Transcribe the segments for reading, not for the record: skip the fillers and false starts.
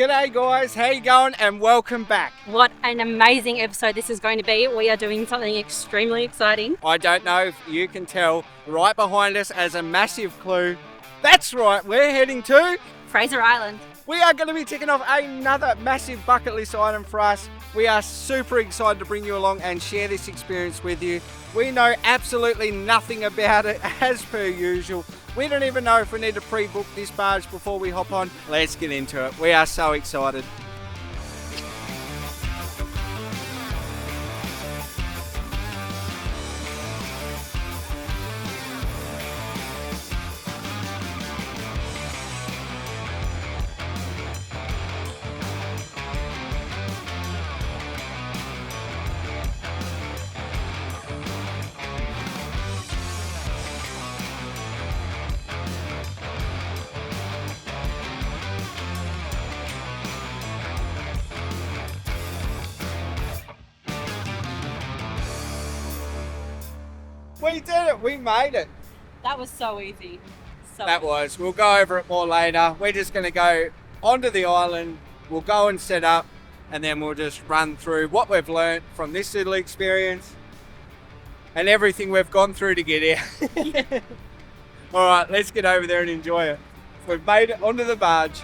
G'day guys, how you going and welcome back. What an amazing episode this is going to be. We are doing something extremely exciting. I don't know if you can tell, right behind us as a massive clue. That's right, we're heading to Fraser Island. We are going to be ticking off another massive bucket list item for us. We are super excited to bring you along and share this experience with you. We know absolutely nothing about it as per usual. We don't even know if we need to pre-book this barge before we hop on. Let's get into it. We are so excited. We did it, we made it. That was so easy. We'll go over it more later. We're just going to go onto the island, we'll go and set up, and then we'll just run through what we've learnt from this little experience and everything we've gone through to get here. Alright, let's get over there and enjoy it. We've made it onto the barge.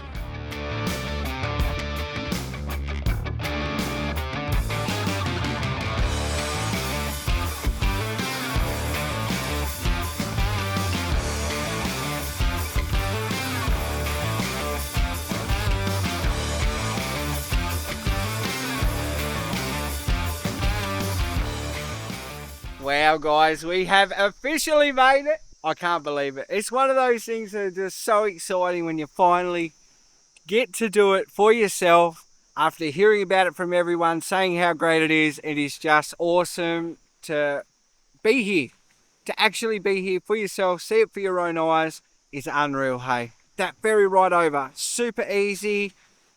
Wow guys, we have officially made it. I can't believe it. It's one of those things that are just so exciting when you finally get to do it for yourself after hearing about it from everyone, saying how great it is. It is just awesome to be here, to actually be here for yourself, see it for your own eyes is unreal, hey. That ferry ride over, super easy.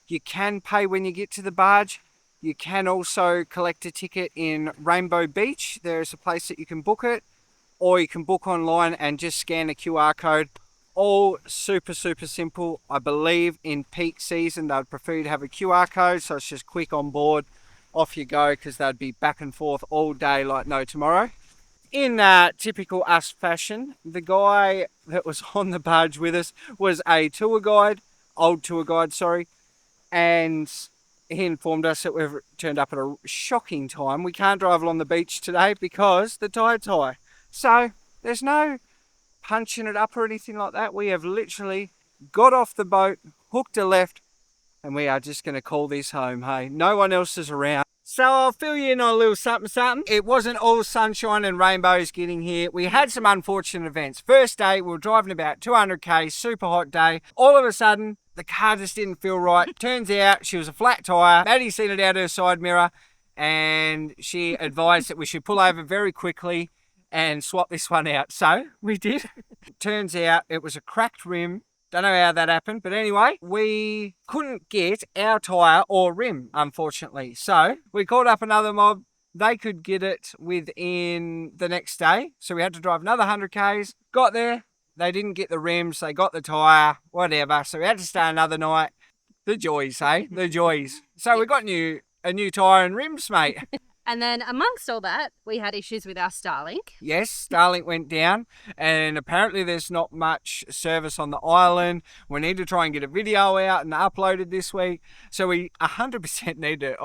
You can pay when you get to the barge. You can also collect a ticket in Rainbow Beach. There's a place that you can book it, or you can book online and just scan a QR code. All super simple. I believe in peak season they'd prefer you to have a QR code, so it's just quick on board, off you go, because they'd be back and forth all day like no tomorrow. In typical us fashion, the guy that was on the barge with us was a old tour guide, and he informed us that we've turned up at a shocking time. We can't drive along the beach today because the tide's high. So there's no punching it up or anything like that. We have literally got off the boat, hooked a left, and we are just going to call this home, hey. No one else is around. So I'll fill you in on a little something. It wasn't all sunshine and rainbows getting here. We had some unfortunate events. First day, we were driving about 200k, super hot day. All of a sudden, the car just didn't feel right. Turns out she was a flat tyre. Maddie seen it out her side mirror and she advised that we should pull over very quickly and swap this one out. So we did. Turns out it was a cracked rim. Don't know how that happened, but anyway, we couldn't get our tyre or rim, unfortunately. So we called up another mob. They could get it within the next day. So we had to drive another 100 Ks. Got there. They didn't get the rims. They got the tyre, whatever. So we had to stay another night. The joys, hey? The joys. So we got a new tyre and rims, mate. And then amongst all that, we had issues with our Starlink. Yes, Starlink went down, and apparently there's not much service on the island. We need to try and get a video out and upload it this week. So we 100% need it.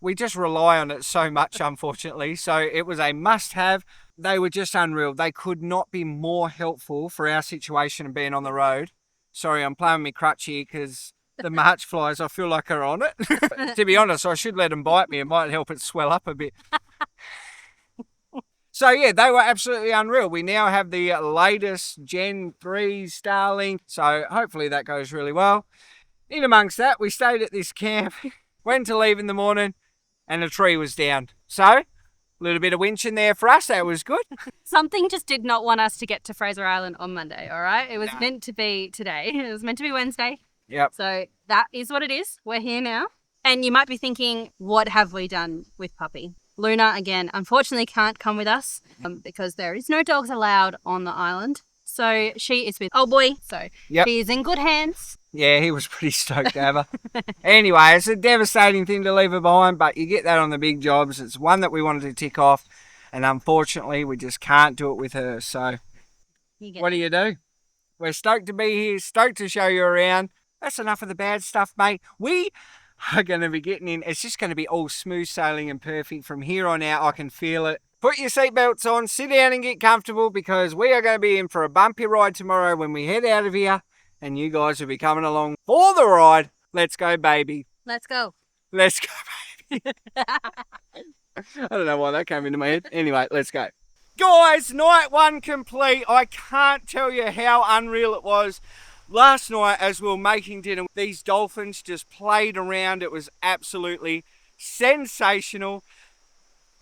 We just rely on it so much, unfortunately. So it was a must-have. They were just unreal. They could not be more helpful for our situation and being on the road. Sorry, I'm playing my crutch here because the March flies, I feel like, are on it. To be honest, I should let them bite me. It might help it swell up a bit. So yeah, they were absolutely unreal. We now have the latest Gen 3 Starlink. So hopefully that goes really well. In amongst that, we stayed at this camp, went to leave in the morning, and a tree was down. So a little bit of winching there for us. That was good. Something just did not want us to get to Fraser Island on Monday, all right? It was meant to be today. It was meant to be Wednesday. Yep. So that is what it is. We're here now. And you might be thinking, what have we done with Puppy? Luna, again, unfortunately can't come with us because there is no dogs allowed on the island. So she is with old boy. So she is in good hands. Yeah, he was pretty stoked to have her. Anyway, it's a devastating thing to leave her behind, but you get that on the big jobs. It's one that we wanted to tick off, and unfortunately, we just can't do it with her. So, what do you do? We're stoked to be here, stoked to show you around. That's enough of the bad stuff, mate. We are going to be getting in. It's just going to be all smooth sailing and perfect from here on out. I can feel it. Put your seatbelts on, sit down and get comfortable because we are going to be in for a bumpy ride tomorrow when we head out of here, and you guys will be coming along for the ride. Let's go, baby. Let's go. Let's go, baby. I don't know why that came into my head. Anyway, let's go. Guys, night one complete. I can't tell you how unreal it was. Last night, as we were making dinner, these dolphins just played around. It was absolutely sensational.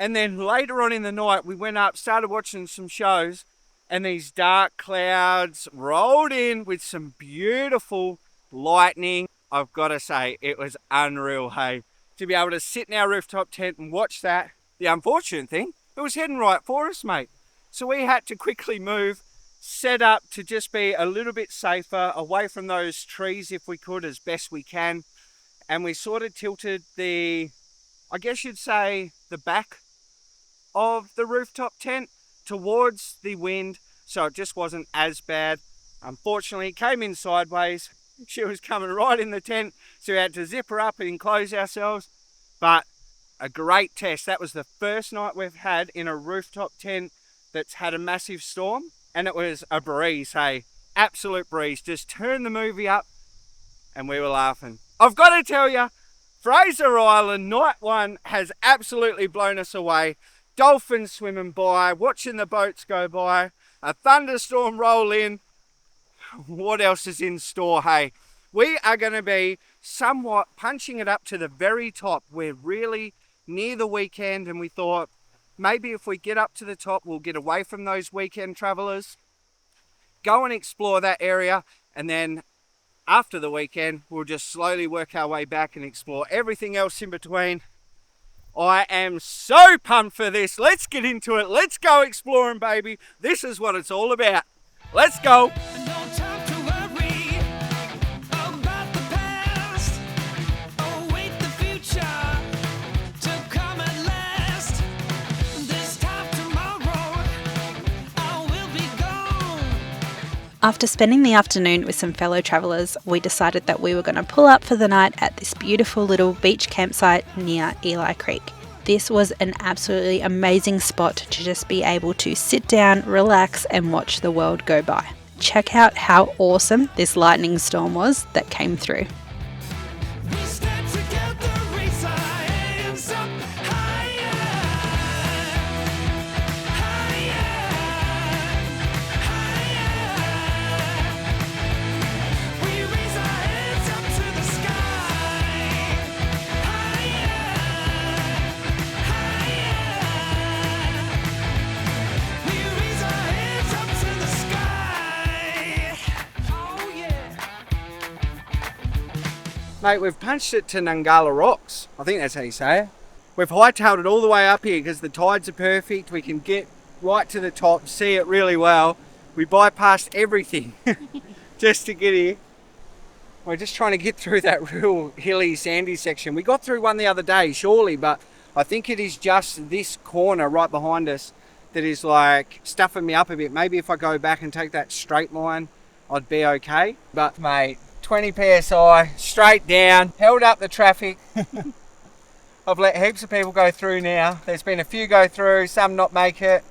And then later on in the night, we went up, started watching some shows, and these dark clouds rolled in with some beautiful lightning. I've got to say, it was unreal, hey. To be able to sit in our rooftop tent and watch that. The unfortunate thing, it was heading right for us, mate. So we had to quickly move, set up to just be a little bit safer, away from those trees if we could, as best we can. And we sort of tilted the, I guess you'd say, the back of the rooftop tent towards the wind, so it just wasn't as bad. Unfortunately, it came in sideways. She was coming right in the tent, so we had to zip her up and enclose ourselves. But a great test. That was the first night we've had in a rooftop tent that's had a massive storm, and it was a breeze, hey, absolute breeze. Just turn the movie up and we were laughing. I've got to tell you, Fraser Island night one has absolutely blown us away. Dolphins swimming by, watching the boats go by, a thunderstorm roll in. What else is in store, hey? We are going to be somewhat punching it up to the very top. We're really near the weekend, and we thought maybe if we get up to the top, we'll get away from those weekend travellers, go and explore that area, and then after the weekend, we'll just slowly work our way back and explore everything else in between. I am so pumped for this. Let's get into it. Let's go exploring, baby. This is what it's all about. Let's go. After spending the afternoon with some fellow travellers, we decided that we were going to pull up for the night at this beautiful little beach campsite near Eli Creek. This was an absolutely amazing spot to just be able to sit down, relax, and watch the world go by. Check out how awesome this lightning storm was that came through. Mate, we've punched it to Ngkala Rocks. I think that's how you say it. We've hightailed it all the way up here because the tides are perfect. We can get right to the top, see it really well. We bypassed everything just to get here. We're just trying to get through that real hilly, sandy section. We got through one the other day, surely, but I think it is just this corner right behind us that is like stuffing me up a bit. Maybe if I go back and take that straight line, I'd be okay. But mate, 20 psi, straight down, held up the traffic. I've let heaps of people go through now. There's been a few go through, some not make it.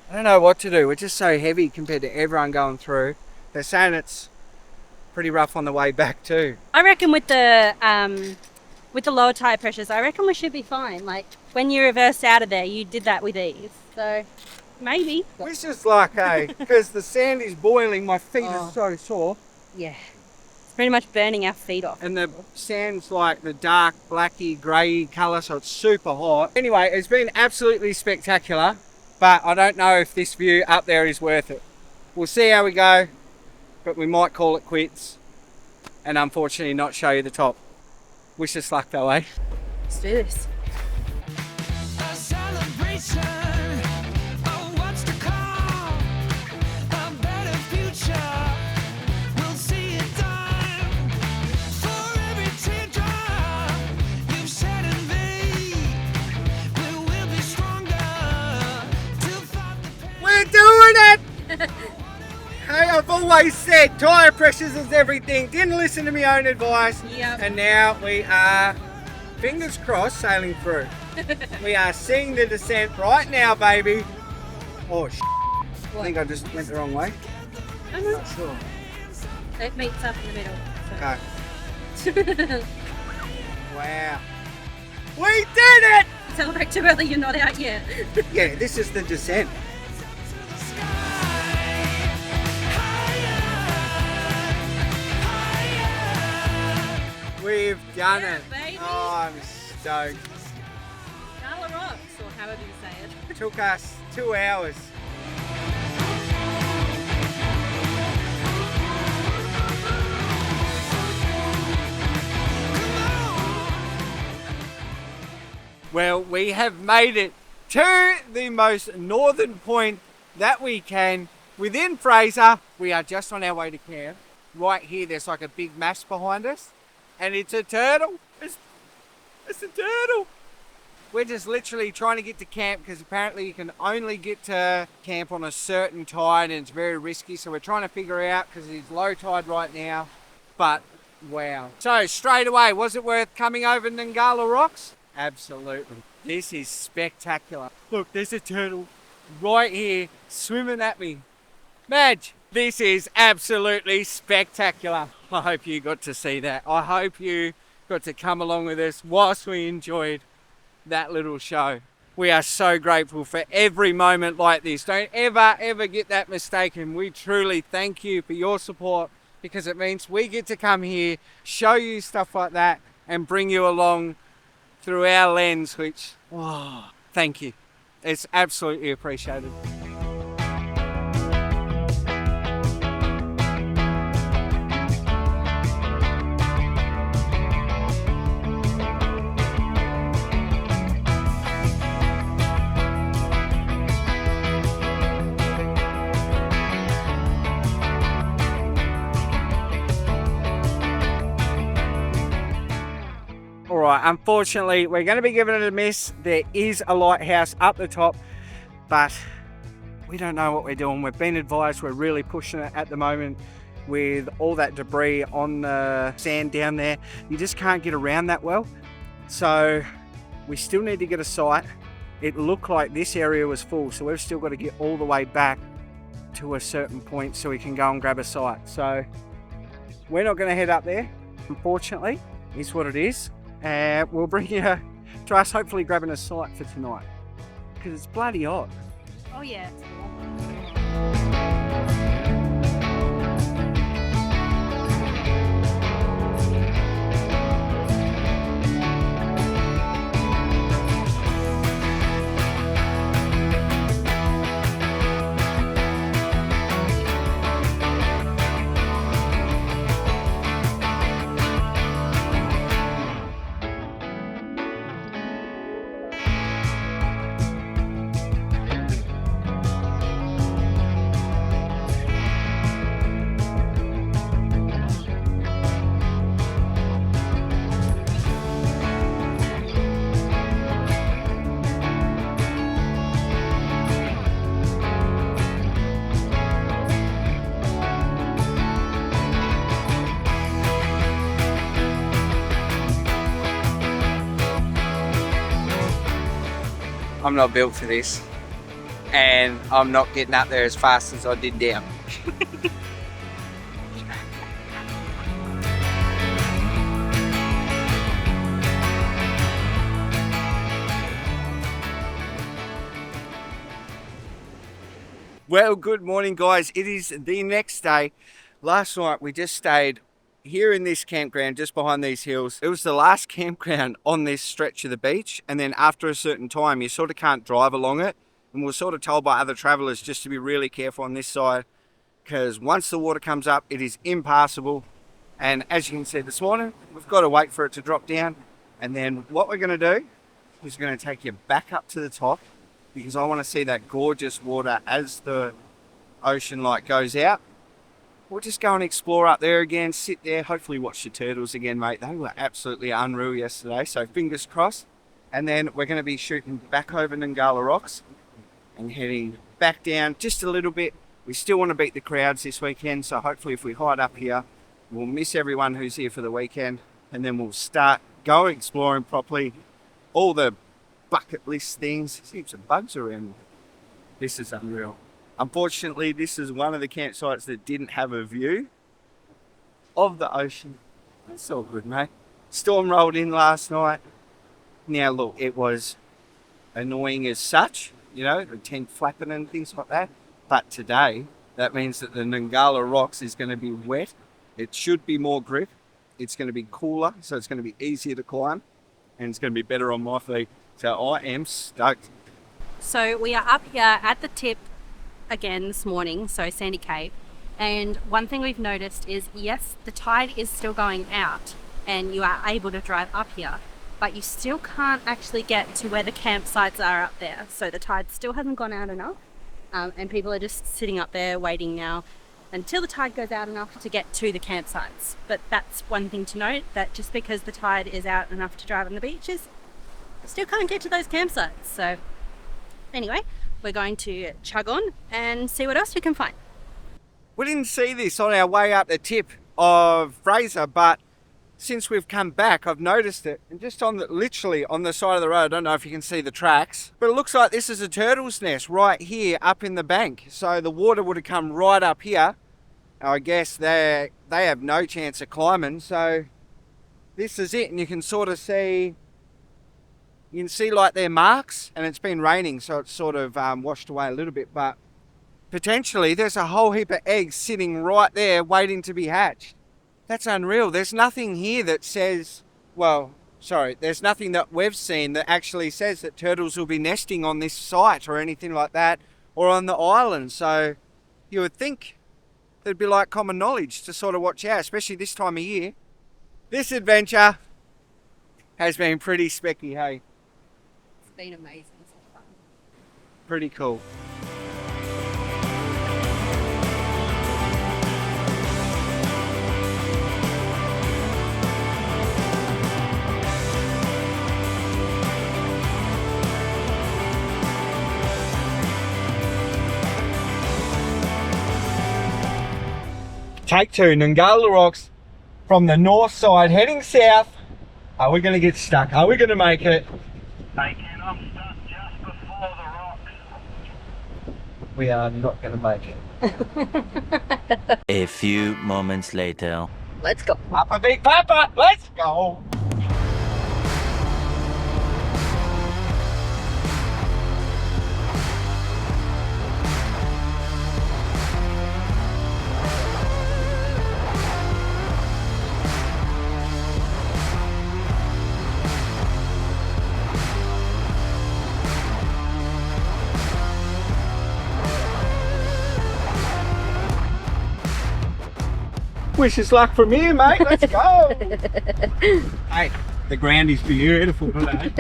I don't know what to do. We're just so heavy compared to everyone going through. They're saying it's pretty rough on the way back too. I reckon with the lower tire pressures, I reckon we should be fine. Like when you reversed out of there, you did that with ease. So maybe. It's just like, hey, because the sand is boiling, my feet are so sore. Yeah. It's pretty much burning our feet off. And the sand's like the dark, blacky, grey colour, so it's super hot. Anyway, it's been absolutely spectacular, but I don't know if this view up there is worth it. We'll see how we go, but we might call it quits and unfortunately not show you the top. Wish us luck though, eh? Let's do this. A celebration of what's to come, a better future. We'll see always said tyre pressures is everything. Didn't listen to my own advice. Yep. And now we are, fingers crossed, sailing through. We are seeing the descent right now, baby. Oh, I think I just went the wrong way. Not sure. It meets up in the middle. So. Okay. Wow. We did it! Celebrate too early, you're not out yet. Yeah, this is the descent. We've done Yeah, it. baby. Oh, I'm stoked. Ngkala Rocks, or however you say it. Took us 2 hours. Well, we have made it to the most northern point that we can within Fraser. We are just on our way to camp. Right here, there's like a big mass behind us, and it's a turtle. It's a turtle. We're just literally trying to get to camp because apparently you can only get to camp on a certain tide and it's very risky. So we're trying to figure out because it's low tide right now. But wow. So straight away, was it worth coming over to Ngkala Rocks? Absolutely. This is spectacular. Look, there's a turtle right here swimming at me. Madge, this is absolutely spectacular. I hope you got to see that. I hope you got to come along with us whilst we enjoyed that little show. We are so grateful for every moment like this. Don't ever get that mistaken. We truly thank you for your support because it means we get to come here, show you stuff like that and bring you along through our lens, which, oh, thank you. It's absolutely appreciated. Alright, unfortunately, we're going to be giving it a miss. There is a lighthouse up the top, but we don't know what we're doing. We've been advised we're really pushing it at the moment with all that debris on the sand down there. You just can't get around that well. So we still need to get a sight. It looked like this area was full, so we've still got to get all the way back to a certain point so we can go and grab a sight. So we're not going to head up there, unfortunately. Is what it is. And we'll bring you to us hopefully grabbing a sight for tonight because it's bloody hot. Oh yeah. I'm not built for this, and I'm not getting up there as fast as I did down. Well, good morning guys. It is the next day. Last night we just stayed here in this campground just behind these hills. It was the last campground on this stretch of the beach, and then after a certain time you sort of can't drive along it, and we're sort of told by other travelers just to be really careful on this side because once the water comes up it is impassable. And as you can see this morning, we've got to wait for it to drop down, and then what we're going to do is going to take you back up to the top because I want to see that gorgeous water as the ocean light goes out. We'll just go and explore up there again, sit there, hopefully watch the turtles again, mate. They were absolutely unreal yesterday, so fingers crossed. And then we're going to be shooting back over Ngkala Rocks and heading back down just a little bit We still want to beat the crowds this weekend, so hopefully if we hide up here, we'll miss everyone who's here for the weekend, and then we'll start going exploring properly. All the bucket list things. Heaps of bugs around. This is unreal. Unfortunately, this is one of the campsites that didn't have a view of the ocean. That's all good, mate. Storm rolled in last night. Now look, it was annoying as such, you know, the tent flapping and things like that. But today, that means that the Ngkala Rocks is going to be wet. It should be more grip. It's going to be cooler, so it's going to be easier to climb, and it's going to be better on my feet. So I am stoked. So we are up here at the tip again this morning, so Sandy Cape. And one thing we've noticed is, yes, the tide is still going out and you are able to drive up here, but you still can't actually get to where the campsites are up there. So the tide still hasn't gone out enough, and people are just sitting up there waiting now until the tide goes out enough to get to the campsites. But that's one thing to note, that just because the tide is out enough to drive on the beaches, still can't get to those campsites. So anyway, we're going to chug on and see what else we can find. We didn't see this on our way up the tip of Fraser, but since we've come back, I've noticed it. And just on the, literally on the side of the road, I don't know if you can see the tracks, but it looks like this is a turtle's nest right here up in the bank. So the water would have come right up here. I guess they have no chance of climbing. So this is it, and you can sort of see, you can see like their marks, and it's been raining, so it's sort of washed away a little bit, but potentially there's a whole heap of eggs sitting right there waiting to be hatched. That's unreal. There's nothing here that says, well, sorry, there's nothing that we've seen that actually says that turtles will be nesting on this site or anything like that, or on the island. So you would think there'd be like common knowledge to sort of watch out, especially this time of year. This adventure has been pretty specky, hey? It's been amazing. So fun. Pretty cool. Take two, Ngkala Rocks from the north side heading south. Are we going to get stuck? Are we going to make it? Taking off stuck just before the rocks. We are not going to make it. A few moments later. Let's go. Papa Big Papa, let's go. Wish us luck from here, mate. Let's go. Hey, the ground is beautiful today.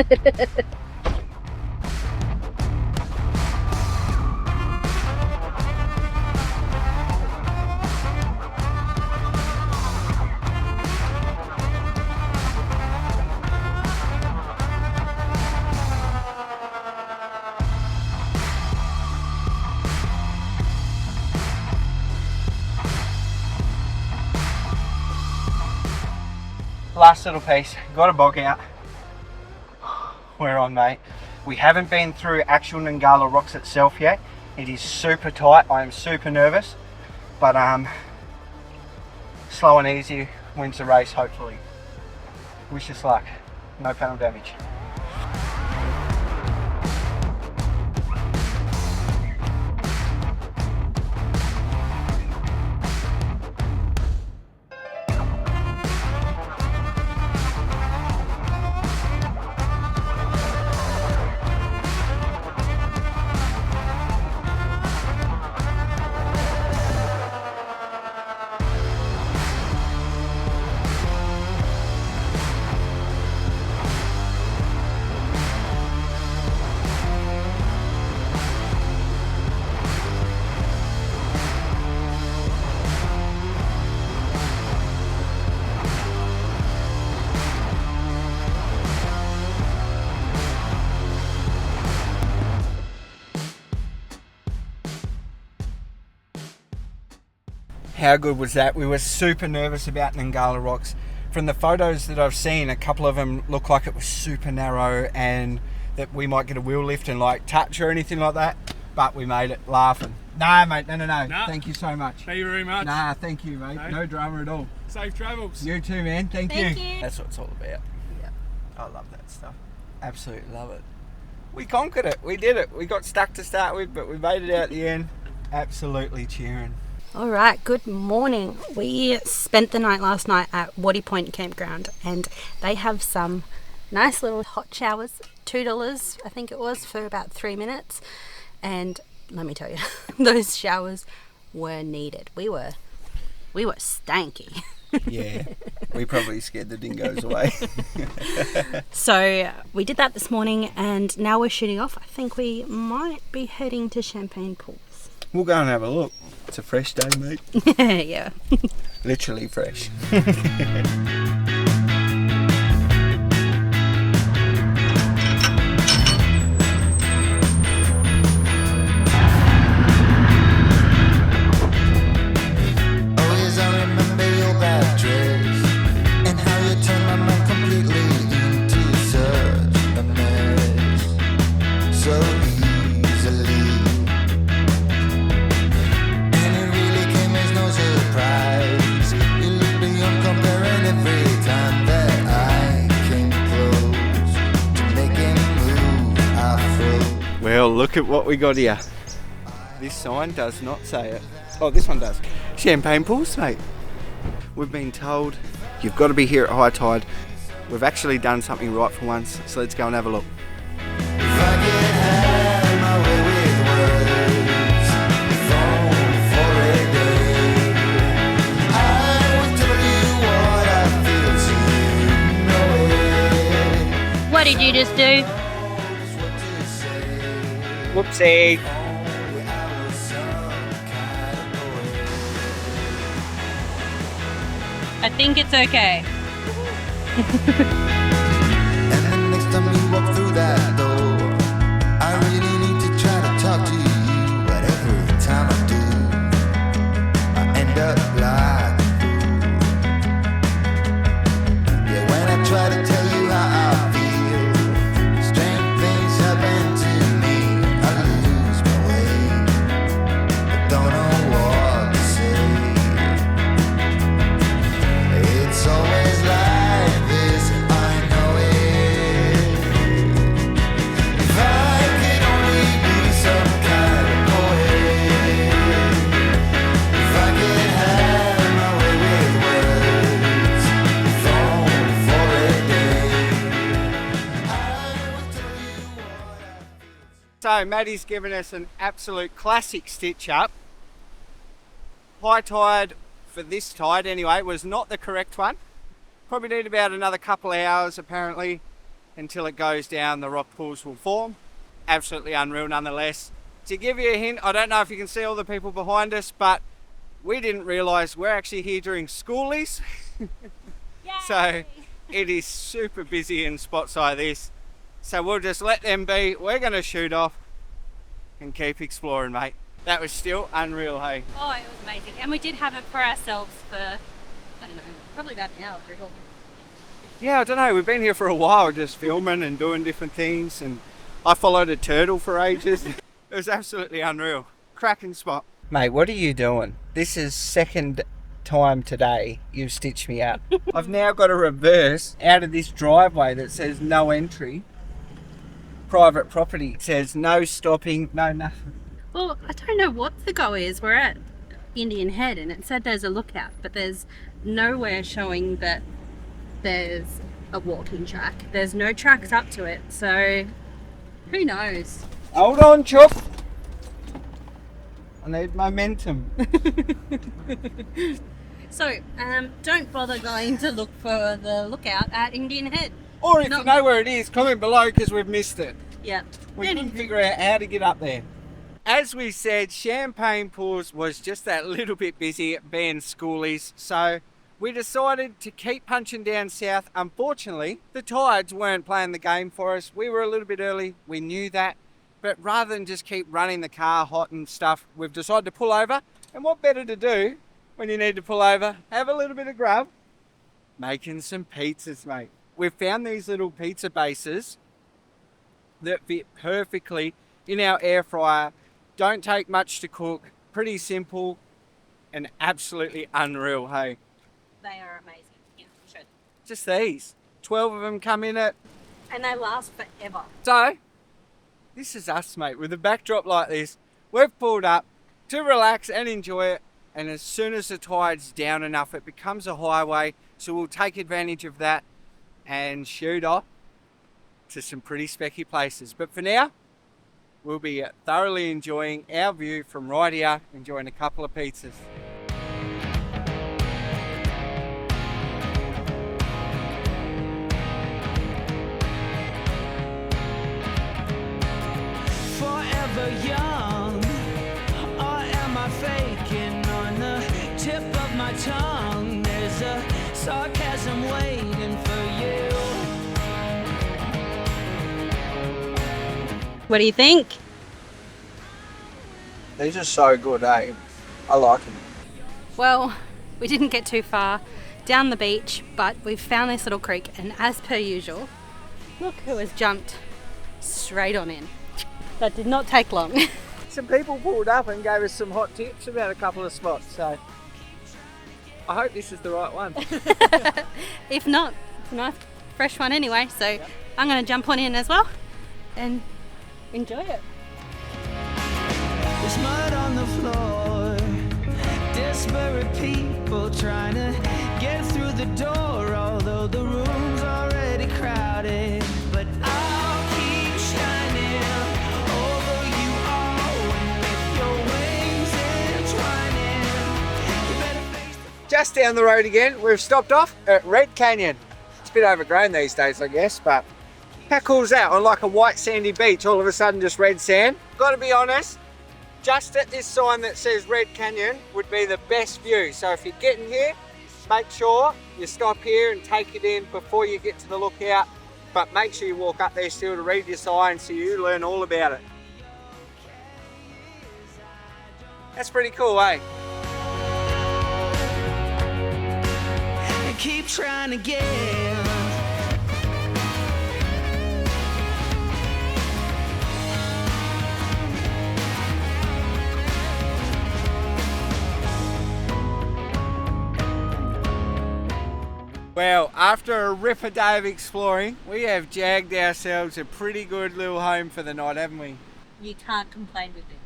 Last little piece, got a bog out. We're on, mate. We haven't been through actual Ngkala Rocks itself yet. It is super tight. I am super nervous, but slow and easy wins the race, hopefully. Wish us luck. No panel damage. How good was that? We were super nervous about Ngkala Rocks. From the photos that I've seen, a couple of them look like it was super narrow and that we might get a wheel lift and like touch or anything like that. But we made it laughing. Nah, mate, no. Nah. Thank you so much. Thank you very much. Nah, thank you, mate. No drama at all. Safe travels. You too, man. Thank you. Thank you. That's what it's all about. Yeah. I love that stuff. Absolutely love it. We conquered it. We did it. We got stuck to start with, but we made it out the end. Absolutely cheering. All right, good morning. We spent the night last night at Waddy Point Campground, and they have some nice little hot showers, $2 I think it was, for about 3 minutes. And let me tell you, those showers were needed. We were stanky. Yeah, we probably scared the dingoes away. So we did that this morning, and now we're shooting off. I think we might be heading to Champagne Pools. We'll go and have a look. It's a fresh day, mate. Yeah. Literally fresh. Always I remember your bad dress and how you turned my mind completely into such a mess. So easily. And it really came as no surprise. You look beyond comparing every time that I came close to making a move. I froze. Well, look at what we got here. This sign does not say it. Oh, this one does. Champagne Pools, mate. We've been told you've got to be here at high tide. We've actually done something right for once, so let's go and have a look. If I could have my way with words, phone for a day, I would tell you what I feel so you know it. What did you just do? Whoopsie. I was some kind of poet. I think it's okay. And the next time you walk through that door, I really need to try to talk to you, but every time I do, I end up like a fool. Yeah, when I try to tell you how I feel, strange things happen to me. I lose my way, I don't know what to say. It's always like this, I know it. If I could only be some kind of poet, if I could have my way with words, phone for a day, I would tell you what I feel. So, Maddie's given us an absolute classic stitch up. High tide, for this tide anyway, was not the correct one. Probably need about another couple of hours apparently until it goes down, the rock pools will form. Absolutely unreal nonetheless. To give you a hint, I don't know if you can see all the people behind us, but we didn't realise we're actually here during schoolies. So it is super busy in spots like this. So we'll just let them be. We're going to shoot off and keep exploring, mate. That was still unreal, hey? Oh, it was amazing. And we did have it for ourselves for, I don't know, probably about an hour. Yeah, I don't know. We've been here for a while just filming and doing different things, and I followed a turtle for ages. It was absolutely unreal. Cracking spot. Mate, what are you doing? This is second time today you've stitched me up. I've now got to reverse out of this driveway that says no entry. Private property. It says no stopping, no nothing. Well, I don't know what the go is. We're at Indian Head, and it said there's a lookout, but there's nowhere showing that there's a walking track. There's no tracks up to it, so who knows? Hold on, Chuck. I need momentum. So, don't bother going to look for the lookout at Indian Head. Or if No. you know where it is, comment below because we've missed it. Yeah. We couldn't figure out how to get up there. As we said, Champagne Pools was just that little bit busy being schoolies, so we decided to keep punching down south. Unfortunately, the tides weren't playing the game for us. We were a little bit early, we knew that, but rather than just keep running the car hot and stuff, we've decided to pull over. And what better to do when you need to pull over, have a little bit of grub, making some pizzas, mate. We've found these little pizza bases that fit perfectly in our air fryer. Don't take much to cook, pretty simple and absolutely unreal, hey. They are amazing. Yeah, sure. Just these. 12 of them come in it. And they last forever. So, this is us, mate, with a backdrop like this. We've pulled up to relax and enjoy it, and as soon as the tide's down enough, it becomes a highway, so we'll take advantage of that and shoot off to some pretty specky places. But for now, we'll be thoroughly enjoying our view from right here, enjoying a couple of pizzas. Forever young, or am I faking? On the tip of my tongue, there's a sarcasm waiting for you. What do you think? These are so good, eh? I like them. Well, we didn't get too far down the beach, but we've found this little creek, and as per usual, look who has jumped straight on in. That did not take long. Some people pulled up and gave us some hot tips about a couple of spots, so I hope this is the right one. If not, it's a nice fresh one anyway, so I'm going to jump on in as well and enjoy it. There's mud on the floor, desperate people trying to get through the door, although the room's already crowded. But I'll keep shining over you all, and with your wings entwining, you better face the Just down the road again, we've stopped off at Red Canyon. It's a bit overgrown these days, I guess, but how cool is that? On like a white sandy beach, all of a sudden just red sand. Gotta be honest, just at this sign that says Red Canyon would be the best view. So if you're getting here, make sure you stop here and take it in before you get to the lookout. But make sure you walk up there still to read your sign so you learn all about it. That's pretty cool, eh? and keep trying to give. Well, after a ripper day of exploring, we have jagged ourselves a pretty good little home for the night, haven't we? You can't complain with this.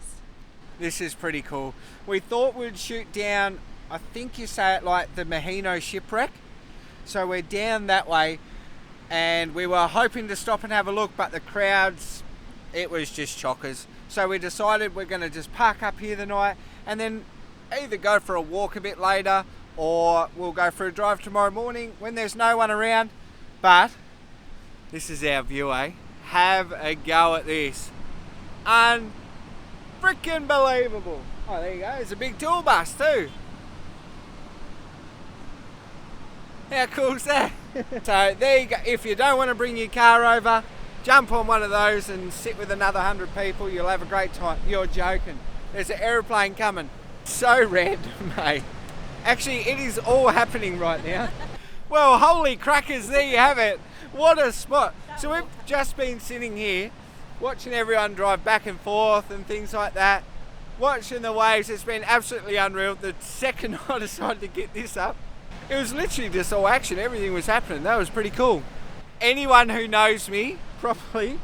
This is pretty cool. We thought we'd shoot down, I think you say it like the Mahino shipwreck. So we're down that way and we were hoping to stop and have a look, but the crowds, it was just chockers. So we decided we're going to just park up here the night and then either go for a walk a bit later or we'll go for a drive tomorrow morning when there's no one around. But this is our view, eh? Have a go at this. Freaking believable. Oh, there you go. There's a big tour bus too. How cool is that? So there you go. If you don't want to bring your car over, jump on one of those and sit with another 100 people. You'll have a great time. You're joking. There's an aeroplane coming. So random, mate. Actually, it is all happening right now. Well, holy crackers, there you have it. What a spot. So we've just been sitting here watching everyone drive back and forth and things like that, watching the waves. It's been absolutely unreal. The second I decided to get this up, it was literally just all action. Everything was happening. That was pretty cool. Anyone who knows me properly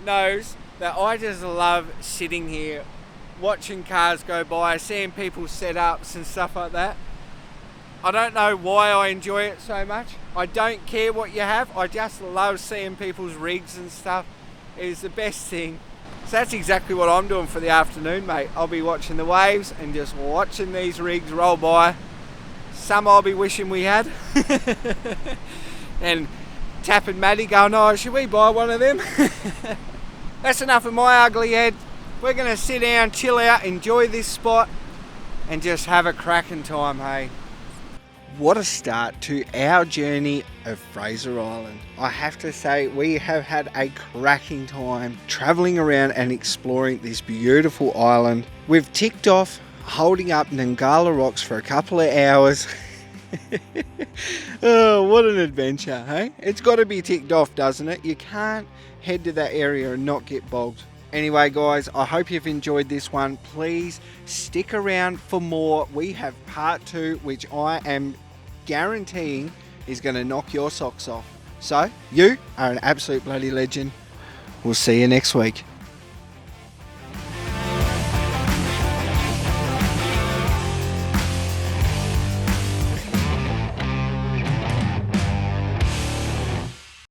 knows that I just love sitting here, watching cars go by, seeing people's setups and stuff like that. I don't know why I enjoy it so much. I don't care what you have. I just love seeing people's rigs and stuff. It is the best thing. So that's exactly what I'm doing for the afternoon, mate. I'll be watching the waves and just watching these rigs roll by. Some I'll be wishing we had. And tapping Madi going, oh, should we buy one of them? That's enough of my ugly head. We're going to sit down, chill out, enjoy this spot and just have a cracking time, hey. What a start to our journey of Fraser Island. I have to say we have had a cracking time travelling around and exploring this beautiful island. We've ticked off holding up Ngkala Rocks for a couple of hours. Oh, what an adventure, hey? It's got to be ticked off, doesn't it? You can't head to that area and not get bogged. Anyway, guys, I hope you've enjoyed this one. Please stick around for more. We have part 2, which I am guaranteeing is going to knock your socks off. So, you are an absolute bloody legend. We'll see you next week.